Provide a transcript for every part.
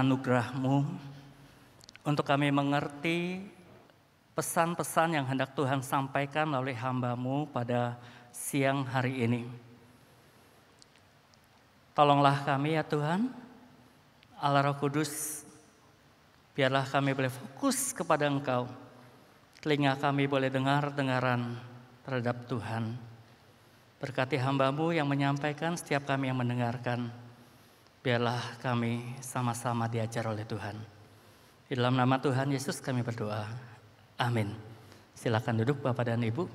anugerah-Mu untuk kami mengerti pesan-pesan yang hendak Tuhan sampaikan melalui hamba-Mu pada siang hari ini. Tolonglah kami ya Tuhan, Allah Roh Kudus, biarlah kami boleh fokus kepada Engkau. Telinga kami boleh dengar-dengaran terhadap Tuhan. Berkati hamba-Mu yang menyampaikan, setiap kami yang mendengarkan. Biarlah kami sama-sama diajar oleh Tuhan. Di dalam nama Tuhan Yesus kami berdoa. Amin. Silakan duduk Bapak dan Ibu.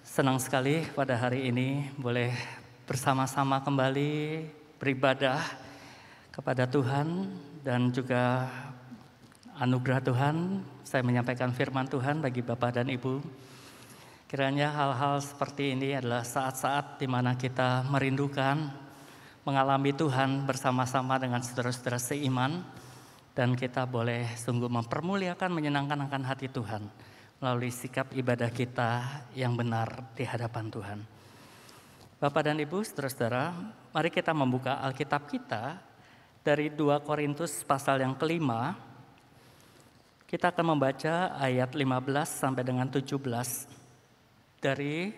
Senang sekali pada hari ini boleh bersama-sama kembali beribadah kepada Tuhan dan juga anugerah Tuhan. Saya menyampaikan firman Tuhan bagi Bapak dan Ibu. Kiranya hal-hal seperti ini adalah saat-saat di mana kita merindukan mengalami Tuhan bersama-sama dengan saudara-saudara seiman, dan kita boleh sungguh mempermuliakan, menyenangkan akan hati Tuhan melalui sikap ibadah kita yang benar di hadapan Tuhan. Bapak dan Ibu, saudara-saudara, mari kita membuka Alkitab kita dari 2 Korintus pasal yang kelima. Kita akan membaca ayat 15 sampai dengan 17 dari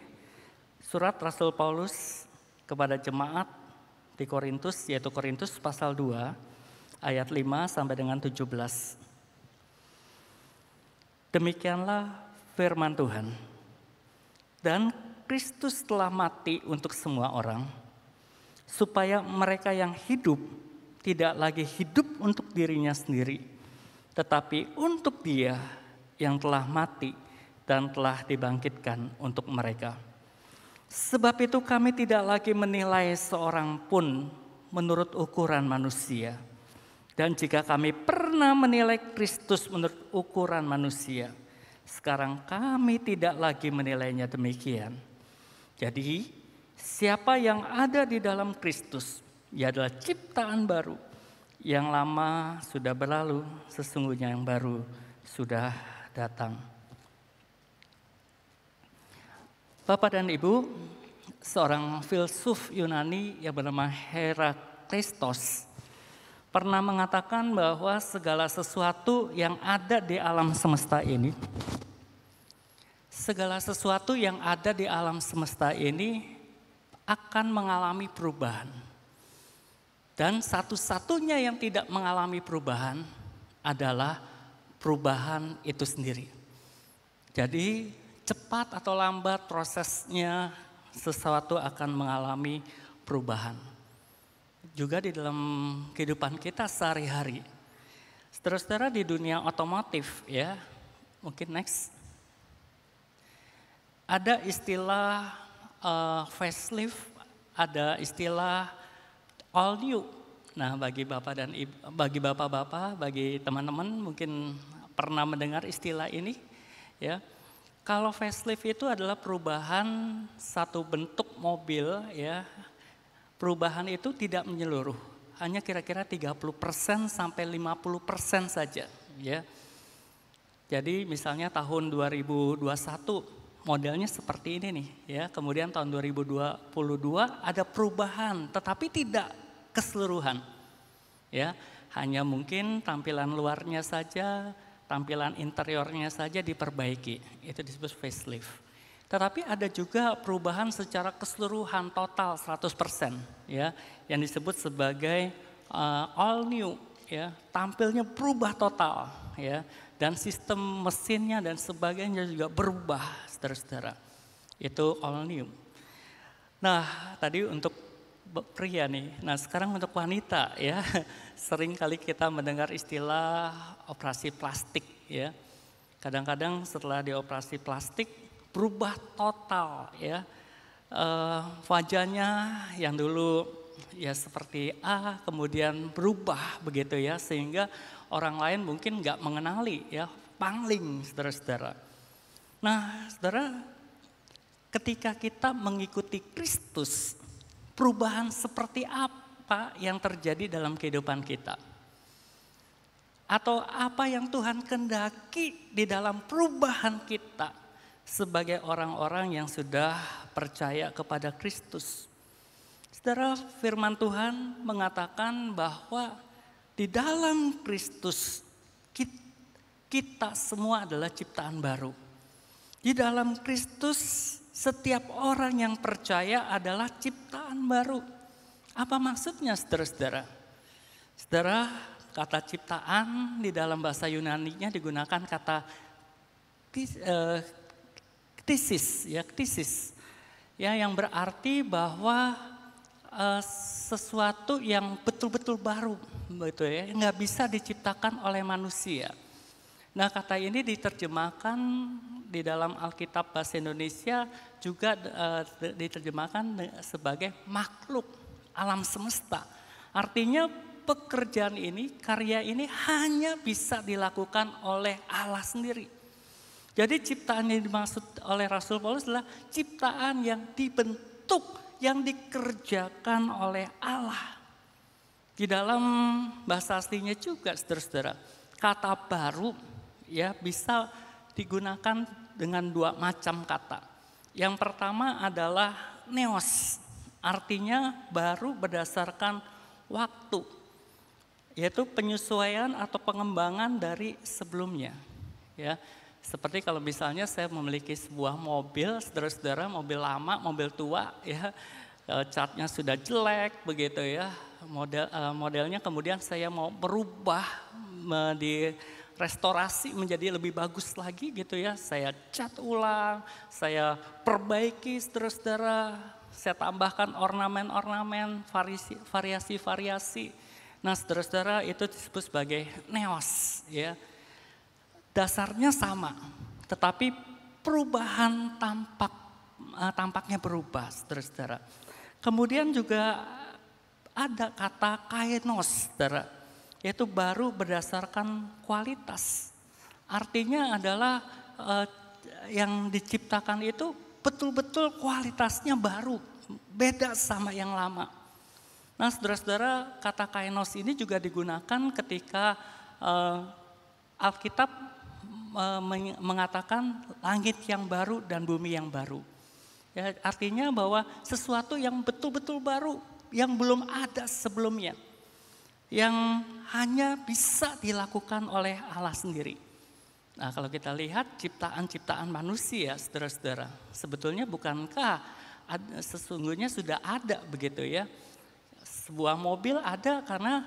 surat Rasul Paulus kepada jemaat di Korintus, yaitu Korintus pasal 2 ayat 5 sampai dengan 17. Demikianlah firman Tuhan. Dan Kristus telah mati untuk semua orang, supaya mereka yang hidup tidak lagi hidup untuk dirinya sendiri, tetapi untuk Dia yang telah mati dan telah dibangkitkan untuk mereka. Sebab itu kami tidak lagi menilai seorang pun menurut ukuran manusia. Dan jika kami pernah menilai Kristus menurut ukuran manusia, sekarang kami tidak lagi menilainya demikian. Jadi siapa yang ada di dalam Kristus, ia adalah ciptaan baru. Yang lama sudah berlalu, sesungguhnya yang baru sudah datang. Bapak dan Ibu, seorang filsuf Yunani yang bernama Herakleitos pernah mengatakan bahwa segala sesuatu yang ada di alam semesta ini, akan mengalami perubahan. Dan satu-satunya yang tidak mengalami perubahan adalah perubahan itu sendiri. Jadi cepat atau lambat prosesnya sesuatu akan mengalami perubahan. Juga di dalam kehidupan kita sehari-hari. Saudara-saudara, di dunia otomotif ya, mungkin next. Ada istilah facelift, ada istilah all new. Nah, bagi Bapak dan Ibu, bagi Bapak-bapak, bagi teman-teman mungkin pernah mendengar istilah ini ya. Kalau facelift itu adalah perubahan satu bentuk mobil ya. Perubahan itu tidak menyeluruh, hanya kira-kira 30% sampai 50% saja ya. Jadi misalnya tahun 2021 modelnya seperti ini nih ya. Kemudian tahun 2022 ada perubahan tetapi tidak keseluruhan. Ya, hanya mungkin tampilan luarnya saja, tampilan interiornya saja diperbaiki, itu disebut facelift. Tetapi ada juga perubahan secara keseluruhan total 100% ya, yang disebut sebagai all new ya, tampilnya berubah total ya, dan sistem mesinnya dan sebagainya juga berubah, saudara-saudara. Itu all new. Nah, tadi untuk pria nih, nah sekarang untuk wanita ya, sering kali kita mendengar istilah operasi plastik ya. Kadang-kadang setelah dioperasi plastik berubah total ya, wajahnya yang dulu ya seperti A kemudian berubah begitu ya, sehingga orang lain mungkin nggak mengenali ya, pangling saudara-saudara. Nah saudara, ketika kita mengikuti Kristus, perubahan seperti apa yang terjadi dalam kehidupan kita? Atau apa yang Tuhan kehendaki di dalam perubahan kita sebagai orang-orang yang sudah percaya kepada Kristus? Saudara, firman Tuhan mengatakan bahwa Di dalam Kristus kita semua adalah ciptaan baru. Di dalam Kristus setiap orang yang percaya adalah ciptaan baru. Apa maksudnya saudara-saudara? Saudara, kata ciptaan di dalam bahasa Yunani-nya digunakan kata ktisis, ya, yang berarti bahwa sesuatu yang betul-betul baru, betul ya, nggak bisa diciptakan oleh manusia. Nah, kata ini diterjemahkan di dalam Alkitab bahasa Indonesia juga diterjemahkan sebagai makhluk alam semesta. Artinya pekerjaan ini, karya ini hanya bisa dilakukan oleh Allah sendiri. Jadi ciptaan yang dimaksud oleh Rasul Paulus adalah ciptaan yang dibentuk, yang dikerjakan oleh Allah. Di dalam bahasa aslinya juga, saudara-saudara, kata baru ya bisa digunakan dengan dua macam kata. Yang pertama adalah neos, artinya baru berdasarkan waktu, yaitu penyesuaian atau pengembangan dari sebelumnya. Ya, seperti kalau misalnya saya memiliki sebuah mobil, saudara-saudara, mobil lama, mobil tua, ya, catnya sudah jelek, begitu ya, modelnya kemudian saya mau berubah di restorasi menjadi lebih bagus lagi, gitu ya, saya cat ulang, saya perbaiki, saudara-saudara, saya tambahkan ornamen-ornamen, variasi-variasi. Nah, saudara-saudara, itu disebut sebagai neos, ya. Dasarnya sama, tetapi perubahan tampaknya berubah, saudara-saudara. Kemudian juga ada kata kainos, saudara, yaitu baru berdasarkan kualitas. Artinya adalah yang diciptakan itu betul-betul kualitasnya baru, beda sama yang lama. Nah, saudara-saudara, kata kainos ini juga digunakan ketika Alkitab mengatakan langit yang baru dan bumi yang baru. Ya, artinya bahwa sesuatu yang betul-betul baru, yang belum ada sebelumnya, yang hanya bisa dilakukan oleh Allah sendiri. Nah, kalau kita lihat ciptaan-ciptaan manusia, saudara-saudara, sebetulnya bukankah sesungguhnya sudah ada, begitu ya. Sebuah mobil ada karena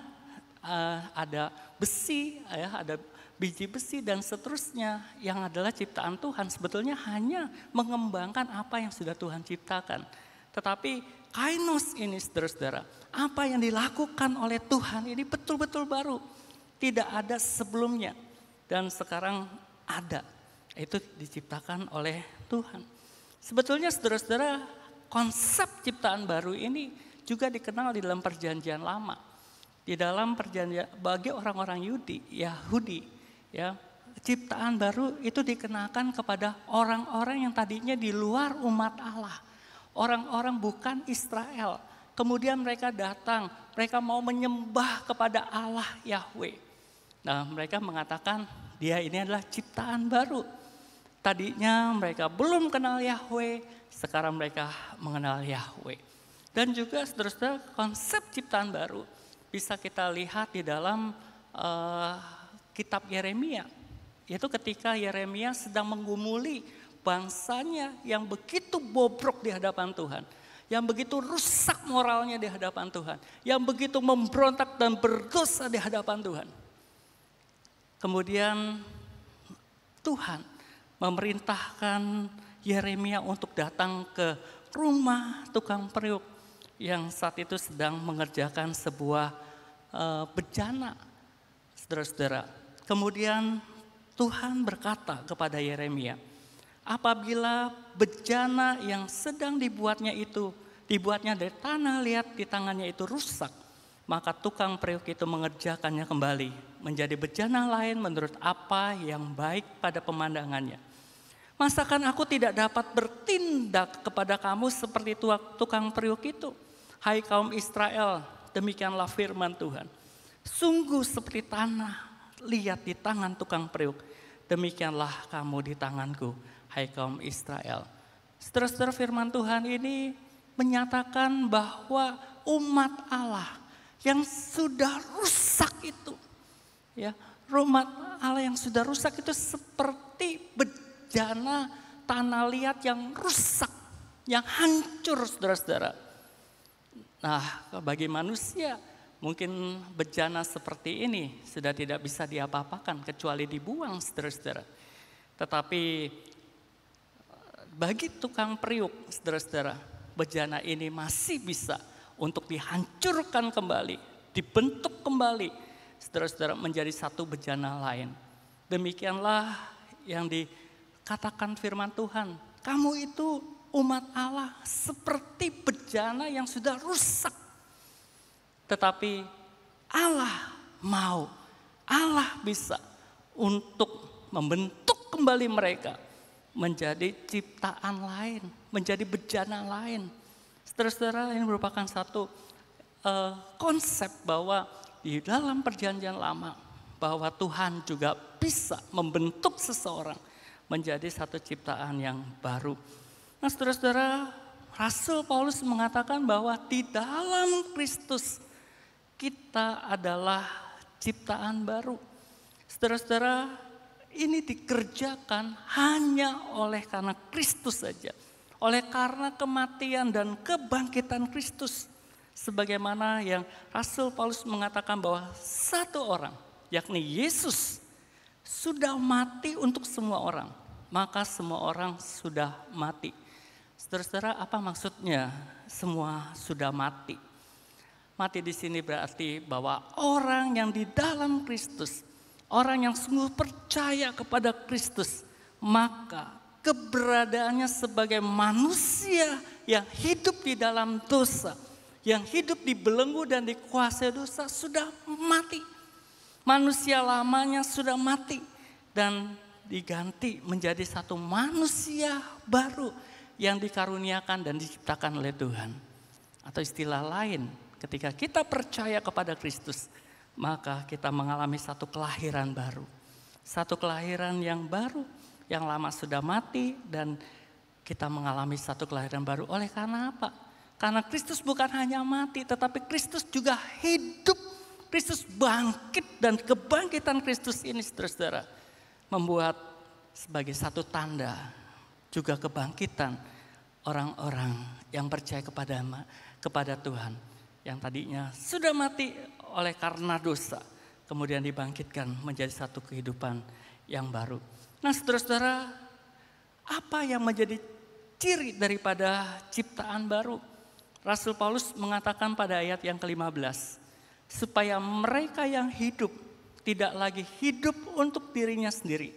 ada besi, ya, ada biji besi dan seterusnya yang adalah ciptaan Tuhan, sebetulnya hanya mengembangkan apa yang sudah Tuhan ciptakan. Tetapi kainos ini, saudara-saudara, apa yang dilakukan oleh Tuhan ini betul-betul baru, tidak ada sebelumnya dan sekarang ada. Itu diciptakan oleh Tuhan. Sebetulnya, saudara-saudara, konsep ciptaan baru ini juga dikenal di dalam perjanjian lama. Di dalam perjanjian bagi orang-orang Yahudi, ya, ciptaan baru itu dikenakan kepada orang-orang yang tadinya di luar umat Allah. Orang-orang bukan Israel. Kemudian mereka datang, mereka mau menyembah kepada Allah Yahweh. Nah, mereka mengatakan dia ini adalah ciptaan baru. Tadinya mereka belum kenal Yahweh, sekarang mereka mengenal Yahweh. Dan juga saudara-saudara, konsep ciptaan baru bisa kita lihat di dalam kitab Yeremia, yaitu ketika Yeremia sedang menggumuli bangsanya yang begitu bobrok di hadapan Tuhan, yang begitu rusak moralnya di hadapan Tuhan, yang begitu memberontak dan berdosa di hadapan Tuhan. Kemudian Tuhan memerintahkan Yeremia untuk datang ke rumah tukang periuk yang saat itu sedang mengerjakan sebuah bejana, saudara-saudara. Kemudian Tuhan berkata kepada Yeremia, apabila bejana yang sedang dibuatnya dari tanah liat di tangannya itu rusak, maka tukang periuk itu mengerjakannya kembali menjadi bejana lain menurut apa yang baik pada pemandangannya. Masakan aku tidak dapat bertindak kepada kamu seperti tukang periuk itu, hai kaum Israel, demikianlah firman Tuhan. Sungguh seperti tanah lihat di tangan tukang periuk, demikianlah kamu di tanganku, hai kaum Israel. Saudara-saudara, firman Tuhan ini menyatakan bahwa umat Allah yang sudah rusak itu. Ya, rumah Allah yang sudah rusak itu seperti bejana tanah liat yang rusak, yang hancur, saudara-saudara. Nah, bagi manusia mungkin bejana seperti ini sudah tidak bisa diapa-apakan kecuali dibuang, saudara-saudara. Tetapi bagi tukang periuk, saudara-saudara, bejana ini masih bisa untuk dihancurkan kembali, dibentuk kembali, saudara-saudara, menjadi satu bejana lain. Demikianlah yang dikatakan firman Tuhan. Kamu itu umat Allah seperti bejana yang sudah rusak. Tetapi Allah mau, Allah bisa untuk membentuk kembali mereka menjadi ciptaan lain, menjadi bejana lain. Saudara-saudara, ini merupakan satu konsep bahwa di dalam perjanjian lama bahwa Tuhan juga bisa membentuk seseorang menjadi satu ciptaan yang baru. Nah, saudara-saudara, Rasul Paulus mengatakan bahwa di dalam Kristus kita adalah ciptaan baru. Saudara-saudara, ini dikerjakan hanya oleh karena Kristus saja. Oleh karena kematian dan kebangkitan Kristus. Sebagaimana yang Rasul Paulus mengatakan bahwa satu orang, yakni Yesus, sudah mati untuk semua orang. Maka semua orang sudah mati. Saudara-saudara, apa maksudnya semua sudah mati? Mati di sini berarti bahwa orang yang di dalam Kristus, orang yang sungguh percaya kepada Kristus, maka keberadaannya sebagai manusia yang hidup di dalam dosa, yang hidup dibelenggu dan dikuasai dosa sudah mati. Manusia lamanya sudah mati dan diganti menjadi satu manusia baru yang dikaruniakan dan diciptakan oleh Tuhan. Atau istilah lain, ketika kita percaya kepada Kristus, maka kita mengalami satu kelahiran baru. Satu kelahiran yang baru, yang lama sudah mati dan kita mengalami satu kelahiran baru. Oleh karena apa? Karena Kristus bukan hanya mati, tetapi Kristus juga hidup. Kristus bangkit dan kebangkitan Kristus ini, saudara-saudara, membuat sebagai satu tanda juga kebangkitan orang-orang yang percaya kepada Tuhan. Yang tadinya sudah mati oleh karena dosa, kemudian dibangkitkan menjadi satu kehidupan yang baru. Nah, saudara-saudara, apa yang menjadi ciri daripada ciptaan baru? Rasul Paulus mengatakan pada ayat yang ke-15, supaya mereka yang hidup tidak lagi hidup untuk dirinya sendiri,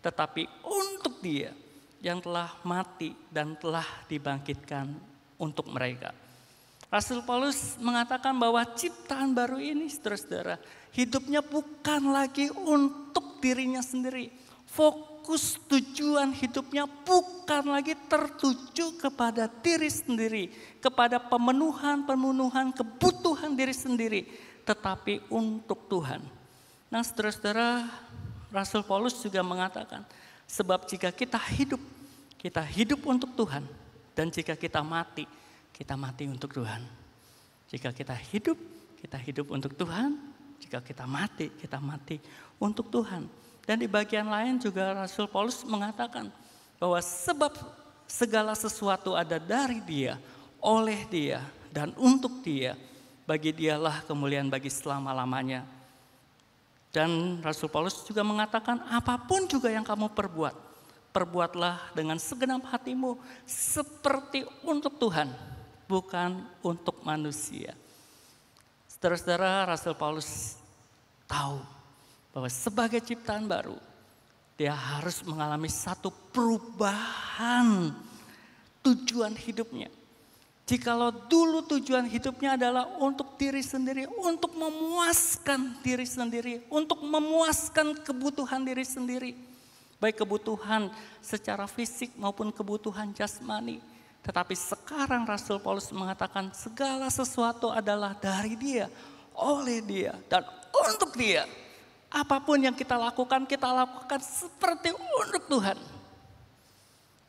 tetapi untuk Dia yang telah mati dan telah dibangkitkan untuk mereka. Rasul Paulus mengatakan bahwa ciptaan baru ini, saudara-saudara, hidupnya bukan lagi untuk dirinya sendiri. Fokus tujuan hidupnya bukan lagi tertuju kepada diri sendiri, kepada pemenuhan kebutuhan diri sendiri, tetapi untuk Tuhan. Nah, saudara-saudara, Rasul Paulus juga mengatakan, sebab jika kita hidup untuk Tuhan, dan jika kita mati untuk Tuhan. Jika kita hidup untuk Tuhan. Jika kita mati untuk Tuhan. Dan di bagian lain juga Rasul Paulus mengatakan bahwa sebab segala sesuatu ada dari Dia, oleh Dia, dan untuk Dia. Bagi Dialah kemuliaan bagi selama-lamanya. Dan Rasul Paulus juga mengatakan apapun juga yang kamu perbuatlah dengan segenap hatimu seperti untuk Tuhan, bukan untuk manusia. Saudara-saudara, Rasul Paulus tahu bahwa sebagai ciptaan baru, dia harus mengalami satu perubahan tujuan hidupnya. Jikalau dulu tujuan hidupnya adalah untuk diri sendiri, untuk memuaskan diri sendiri, untuk memuaskan kebutuhan diri sendiri. Baik kebutuhan secara fisik maupun kebutuhan jasmani. Tetapi sekarang Rasul Paulus mengatakan segala sesuatu adalah dari Dia, oleh Dia, dan untuk Dia. Apapun yang kita lakukan seperti untuk Tuhan.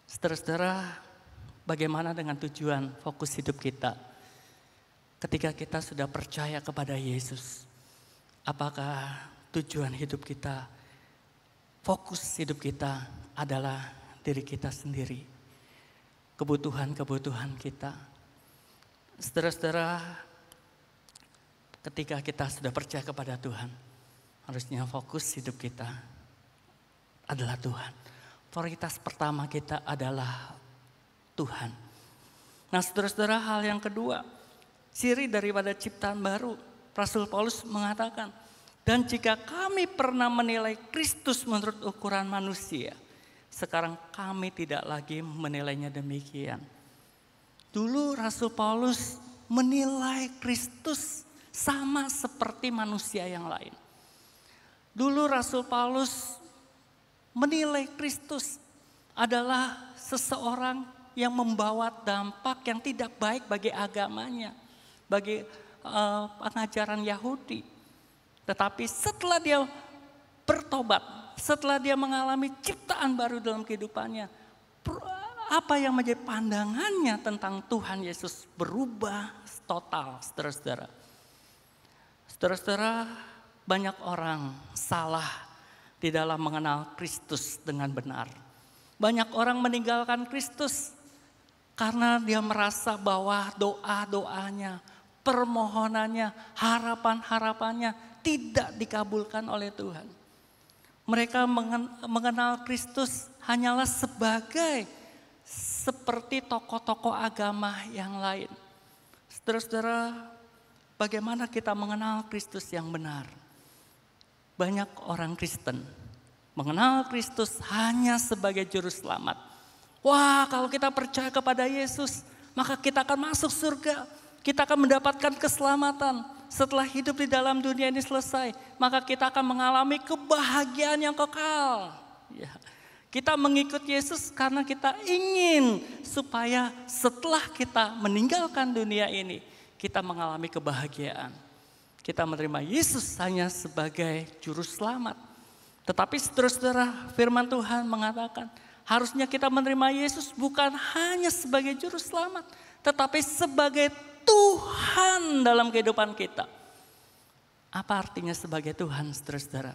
Saudara-saudara, bagaimana dengan tujuan fokus hidup kita? Ketika kita sudah percaya kepada Yesus, Apakah tujuan hidup kita, fokus hidup kita adalah diri kita sendiri, kebutuhan-kebutuhan kita. Saudara-saudara, ketika kita sudah percaya kepada Tuhan, harusnya fokus hidup kita adalah Tuhan. Prioritas pertama kita adalah Tuhan. Nah, saudara-saudara, hal yang kedua, ciri daripada ciptaan baru, Rasul Paulus mengatakan, dan jika kami pernah menilai Kristus menurut ukuran manusia, sekarang kami tidak lagi menilainya demikian. Dulu Rasul Paulus menilai Kristus sama seperti manusia yang lain. Dulu Rasul Paulus menilai Kristus adalah seseorang yang membawa dampak yang tidak baik bagi agamanya, bagi pengajaran Yahudi. Tetapi setelah dia bertobat, setelah dia mengalami ciptaan baru dalam kehidupannya, apa yang menjadi pandangannya tentang Tuhan Yesus berubah total, saudara-saudara. Saudara-saudara, banyak orang salah di dalam mengenal Kristus dengan benar. Banyak orang meninggalkan Kristus karena dia merasa bahwa doa-doanya, permohonannya, harapan-harapannya tidak dikabulkan oleh Tuhan. Mereka mengenal Kristus hanyalah seperti tokoh-tokoh agama yang lain. Saudara-saudara, bagaimana kita mengenal Kristus yang benar? Banyak orang Kristen mengenal Kristus hanya sebagai juru selamat. Wah, kalau kita percaya kepada Yesus, maka kita akan masuk surga. Kita akan mendapatkan keselamatan. Setelah hidup di dalam dunia ini selesai, maka kita akan mengalami kebahagiaan yang kekal. Ya. Kita mengikut Yesus karena kita ingin supaya setelah kita meninggalkan dunia ini, kita mengalami kebahagiaan. Kita menerima Yesus hanya sebagai juru selamat. Tetapi saudara-saudara, firman Tuhan mengatakan, harusnya kita menerima Yesus bukan hanya sebagai juru selamat, tetapi sebagai Tuhan dalam kehidupan kita. Apa artinya sebagai Tuhan, saudara-saudara?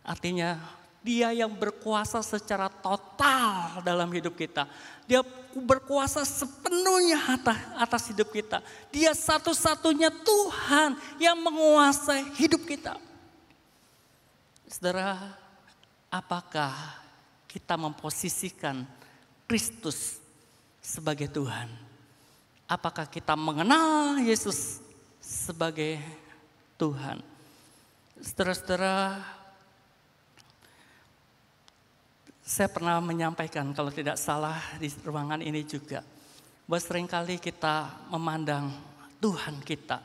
Artinya Dia yang berkuasa secara total dalam hidup kita. Dia berkuasa sepenuhnya atas hidup kita. Dia satu-satunya Tuhan yang menguasai hidup kita. Saudara, apakah kita memposisikan Kristus sebagai Tuhan? Apakah kita mengenal Yesus sebagai Tuhan? Saudara-saudara, saya pernah menyampaikan, kalau tidak salah di ruangan ini juga, bahwa seringkali kita memandang Tuhan kita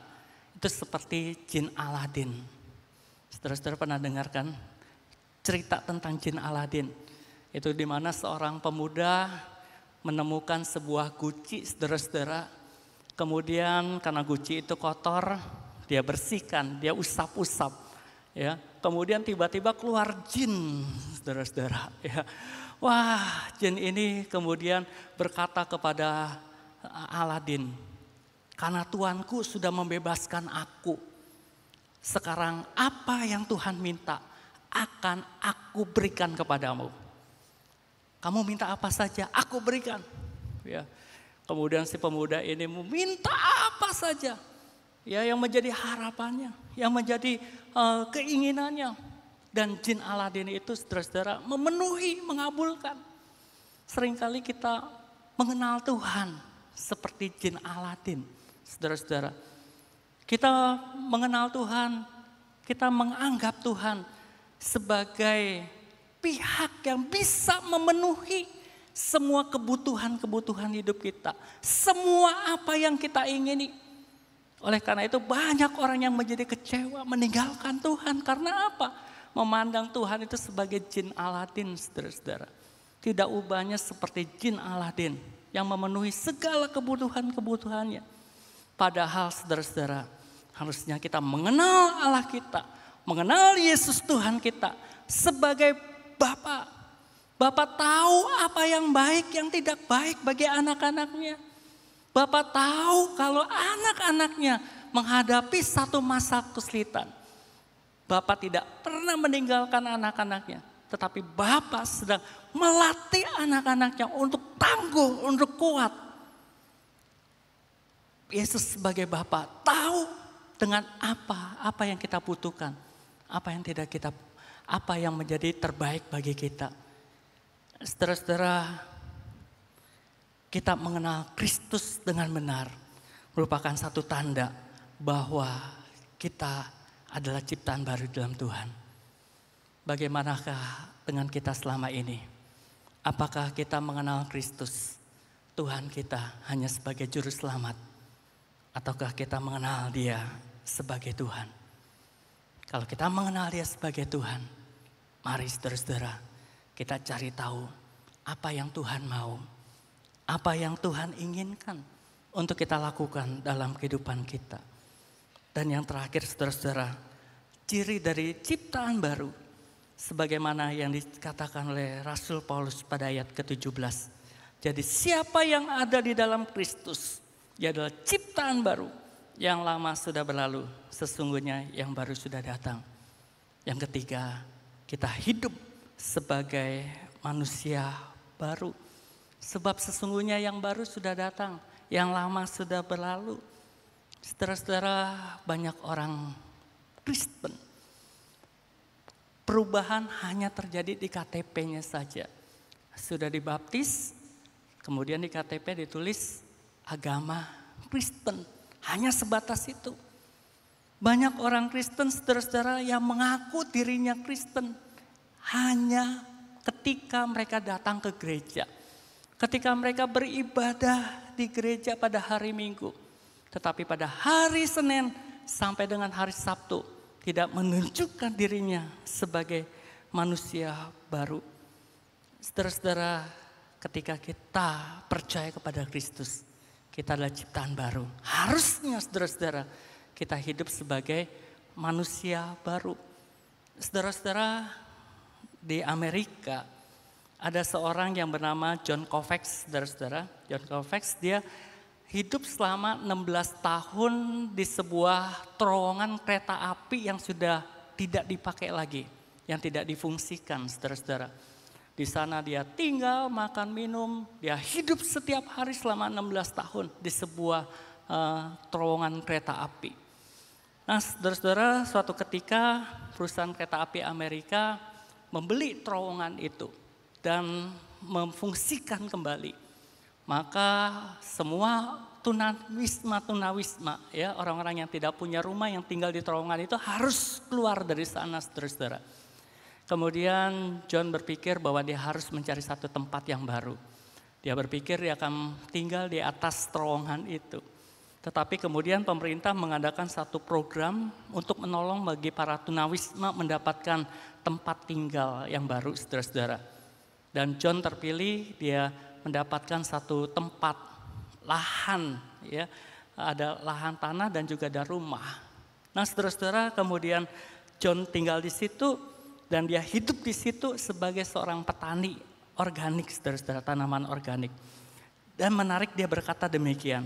itu seperti jin Aladin. Saudara-saudara pernah dengarkan cerita tentang jin Aladin? Itu di mana seorang pemuda menemukan sebuah guci, saudara-saudara. Kemudian karena guci itu kotor, dia bersihkan, dia usap-usap. Ya, kemudian tiba-tiba keluar jin, saudara-saudara. Ya. Wah, jin ini kemudian berkata kepada Aladin, karena Tuanku sudah membebaskan aku. Sekarang apa yang Tuhan minta akan aku berikan kepadamu. Kamu minta apa saja, aku berikan. Ya. Kemudian si pemuda ini meminta apa saja, ya, yang menjadi harapannya, yang menjadi keinginannya. Dan jin Aladin itu, saudara-saudara, memenuhi, mengabulkan. Seringkali kita mengenal Tuhan seperti jin Aladin, saudara-saudara. Kita mengenal Tuhan, kita menganggap Tuhan sebagai pihak yang bisa memenuhi semua kebutuhan-kebutuhan hidup kita. Semua apa yang kita ingini. Oleh karena itu banyak orang yang menjadi kecewa, meninggalkan Tuhan. Karena apa? Memandang Tuhan itu sebagai jin Aladin, saudara-saudara. Tidak ubahnya seperti jin Aladin yang memenuhi segala kebutuhan-kebutuhannya. Padahal saudara-saudara, harusnya kita mengenal Allah kita, mengenal Yesus Tuhan kita sebagai Bapa. Bapa tahu apa yang baik, yang tidak baik bagi anak-anaknya. Bapa tahu kalau anak-anaknya menghadapi satu masa kesulitan. Bapa tidak pernah meninggalkan anak-anaknya. Tetapi Bapa sedang melatih anak-anaknya untuk tangguh, untuk kuat. Yesus sebagai Bapa tahu dengan apa yang kita butuhkan. Apa yang menjadi terbaik bagi kita. Saudara-saudara, kita mengenal Kristus dengan benar merupakan satu tanda bahwa kita adalah ciptaan baru dalam Tuhan. Bagaimanakah dengan kita selama ini? Apakah kita mengenal Kristus, Tuhan kita hanya sebagai juru selamat? Ataukah kita mengenal Dia sebagai Tuhan? Kalau kita mengenal Dia sebagai Tuhan, mari saudara-saudara kita cari tahu apa yang Tuhan mau. Apa yang Tuhan inginkan untuk kita lakukan dalam kehidupan kita. Dan yang terakhir saudara-saudara, ciri dari ciptaan baru. Sebagaimana yang dikatakan oleh Rasul Paulus pada ayat ke-17. Jadi siapa yang ada di dalam Kristus, dia adalah ciptaan baru. Yang lama sudah berlalu, sesungguhnya yang baru sudah datang. Yang ketiga, kita hidup sebagai manusia baru. Sebab sesungguhnya yang baru sudah datang, yang lama sudah berlalu. Saudara-saudara, banyak orang Kristen. Perubahan hanya terjadi di KTP-nya saja. Sudah dibaptis, kemudian di KTP ditulis agama Kristen. Hanya sebatas itu. Banyak orang Kristen, saudara-saudara, yang mengaku dirinya Kristen hanya ketika mereka datang ke gereja. Ketika mereka beribadah di gereja pada hari Minggu. Tetapi pada hari Senin sampai dengan hari Sabtu tidak menunjukkan dirinya sebagai manusia baru. Saudara-saudara, ketika kita percaya kepada Kristus, kita adalah ciptaan baru. Harusnya saudara-saudara kita hidup sebagai manusia baru. Saudara-saudara, di Amerika ada seorang yang bernama John Kovacs, saudara-saudara. John Kovacs dia hidup selama 16 tahun di sebuah terowongan kereta api yang sudah tidak dipakai lagi, yang tidak difungsikan, saudara-saudara. Di sana dia tinggal, makan, minum, dia hidup setiap hari selama 16 tahun di sebuah terowongan kereta api. Nah, saudara-saudara, suatu ketika perusahaan kereta api Amerika membeli terowongan itu dan memfungsikan kembali. Maka semua tunawisma ya, orang-orang yang tidak punya rumah yang tinggal di terowongan itu harus keluar dari sana, saudara-saudara. Kemudian John berpikir bahwa dia harus mencari satu tempat yang baru. Dia berpikir dia akan tinggal di atas terowongan itu. Tetapi kemudian pemerintah mengadakan satu program untuk menolong bagi para tunawisma mendapatkan tempat tinggal yang baru, saudara-saudara. Dan John terpilih, dia mendapatkan satu tempat lahan, ya, ada lahan tanah dan juga ada rumah. Nah, saudara-saudara, kemudian John tinggal di situ dan dia hidup di situ sebagai seorang petani organik, saudara-saudara, tanaman organik. Dan menarik, dia berkata demikian,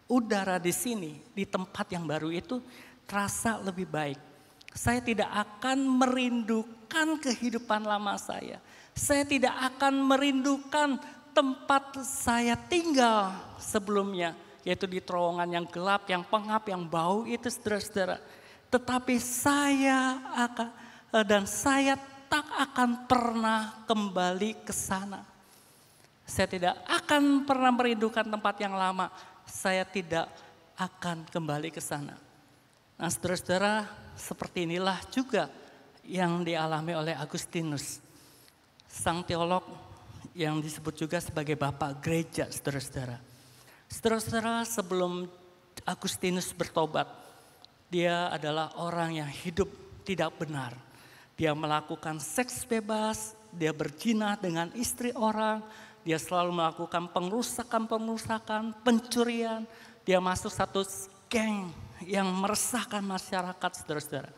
udara di sini, di tempat yang baru itu terasa lebih baik. Saya tidak akan merindukan kehidupan lama saya. Saya tidak akan merindukan tempat saya tinggal sebelumnya, yaitu di terowongan yang gelap, yang pengap, yang bau itu, saudara-saudara. Tetapi saya tak akan pernah kembali ke sana. Saya tidak akan pernah merindukan tempat yang lama. Saya tidak akan kembali ke sana. Nah, saudara-saudara, seperti inilah juga yang dialami oleh Agustinus, sang teolog yang disebut juga sebagai Bapak Gereja, saudara-saudara. Saudara-saudara, sebelum Agustinus bertobat, dia adalah orang yang hidup tidak benar. Dia melakukan seks bebas, dia berzina dengan istri orang, dia selalu melakukan pengerusakan, pencurian. Dia masuk satu geng yang meresahkan masyarakat, saudara-saudara.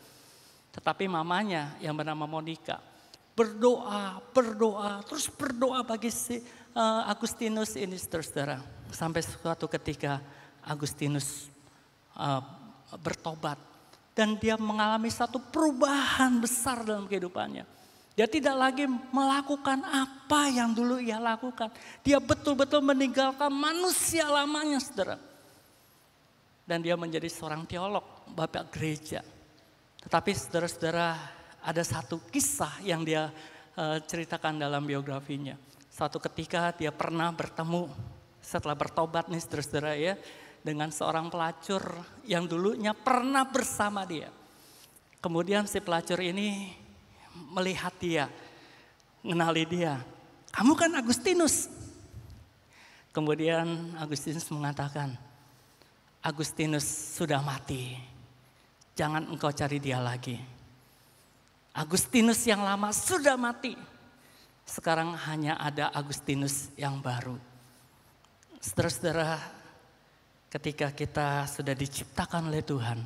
Tetapi mamanya yang bernama Monica berdoa, terus berdoa bagi si Agustinus ini, saudara-saudara. Sampai suatu ketika Agustinus bertobat Dan dia mengalami satu perubahan besar dalam kehidupannya. Dia tidak lagi melakukan apa yang dulu ia lakukan. Dia betul-betul meninggalkan manusia lamanya, saudara. Dan dia menjadi seorang teolog, bapak gereja. Tetapi saudara-saudara, ada satu kisah yang dia ceritakan dalam biografinya. Suatu ketika dia pernah bertemu setelah bertobat nih saudara-saudara ya, dengan seorang pelacur yang dulunya pernah bersama dia. Kemudian si pelacur ini melihat dia, mengenali dia. Kamu kan Agustinus. Kemudian Agustinus mengatakan, Agustinus sudah mati. Jangan engkau cari dia lagi. Agustinus yang lama sudah mati. Sekarang hanya ada Agustinus yang baru. Saudara-saudara, ketika kita sudah diciptakan oleh Tuhan,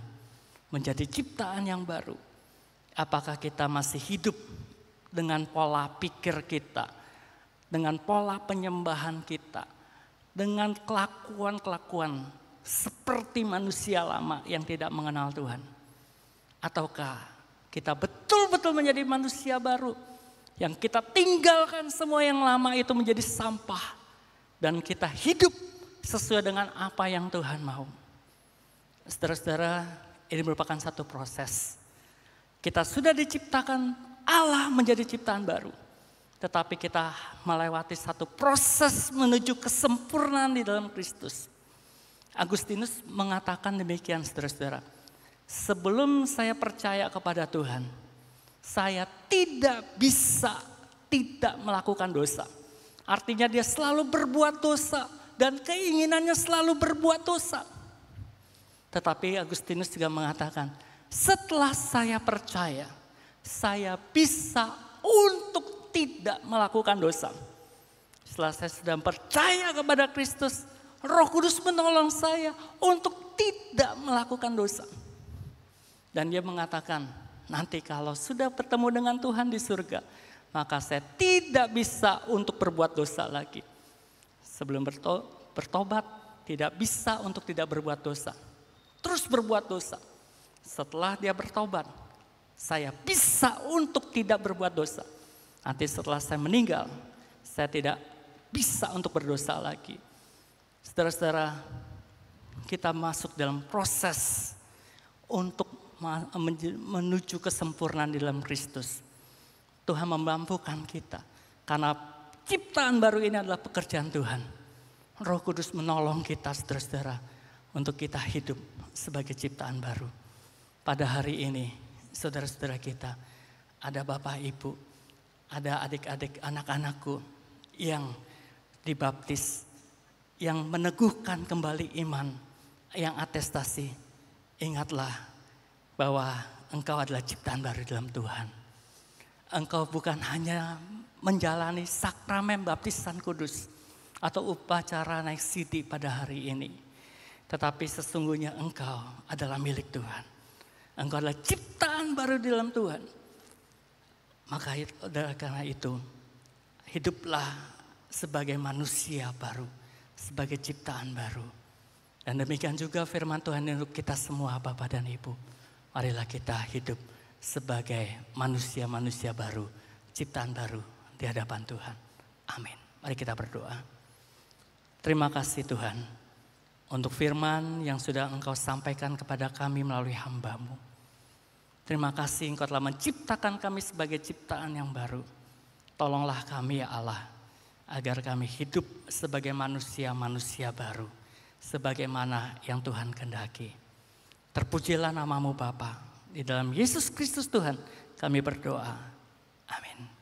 menjadi ciptaan yang baru, apakah kita masih hidup dengan pola pikir kita, dengan pola penyembahan kita, dengan kelakuan-kelakuan seperti manusia lama yang tidak mengenal Tuhan? Ataukah kita betul-betul menjadi manusia baru, yang kita tinggalkan semua yang lama itu menjadi sampah, dan kita hidup sesuai dengan apa yang Tuhan mau? Saudara-saudara, ini merupakan satu proses. Kita sudah diciptakan Allah menjadi ciptaan baru. Tetapi kita melewati satu proses menuju kesempurnaan di dalam Kristus. Agustinus mengatakan demikian, saudara-saudara. Sebelum saya percaya kepada Tuhan, saya tidak bisa tidak melakukan dosa. Artinya dia selalu berbuat dosa. Dan keinginannya selalu berbuat dosa. Tetapi Agustinus juga mengatakan, setelah saya percaya, saya bisa untuk tidak melakukan dosa. Setelah saya sudah percaya kepada Kristus, Roh Kudus menolong saya untuk tidak melakukan dosa. Dan dia mengatakan, nanti kalau sudah bertemu dengan Tuhan di surga, maka saya tidak bisa untuk berbuat dosa lagi. Sebelum bertobat, tidak bisa untuk tidak berbuat dosa. Terus berbuat dosa. Setelah dia bertobat, saya bisa untuk tidak berbuat dosa. Nanti setelah saya meninggal, saya tidak bisa untuk berdosa lagi. Saudara-saudara, kita masuk dalam proses untuk menuju kesempurnaan di dalam Kristus. Tuhan memampukan kita. Karena ciptaan baru ini adalah pekerjaan Tuhan. Roh Kudus menolong kita, saudara-saudara, untuk kita hidup sebagai ciptaan baru. Pada hari ini, saudara-saudara kita, ada bapak ibu, ada adik-adik anak-anakku yang dibaptis, yang meneguhkan kembali iman, yang atestasi. Ingatlah bahwa engkau adalah ciptaan baru dalam Tuhan. Engkau bukan hanya menjalani sakramen baptisan kudus atau upacara naik sidi pada hari ini, tetapi sesungguhnya engkau adalah milik Tuhan. Engkau adalah ciptaan baru di dalam Tuhan. Maka karena itu, hiduplah sebagai manusia baru, sebagai ciptaan baru. Dan demikian juga firman Tuhan untuk kita semua, Bapak dan Ibu. Marilah kita hidup sebagai manusia-manusia baru, ciptaan baru di hadapan Tuhan. Amin. Mari kita berdoa. Terima kasih Tuhan untuk firman yang sudah Engkau sampaikan kepada kami melalui hamba-Mu. Terima kasih Engkau telah menciptakan kami sebagai ciptaan yang baru. Tolonglah kami ya Allah, agar kami hidup sebagai manusia-manusia baru, sebagaimana yang Tuhan kehendaki. Terpujilah nama-Mu Bapa. Di dalam Yesus Kristus Tuhan kami berdoa. Amin.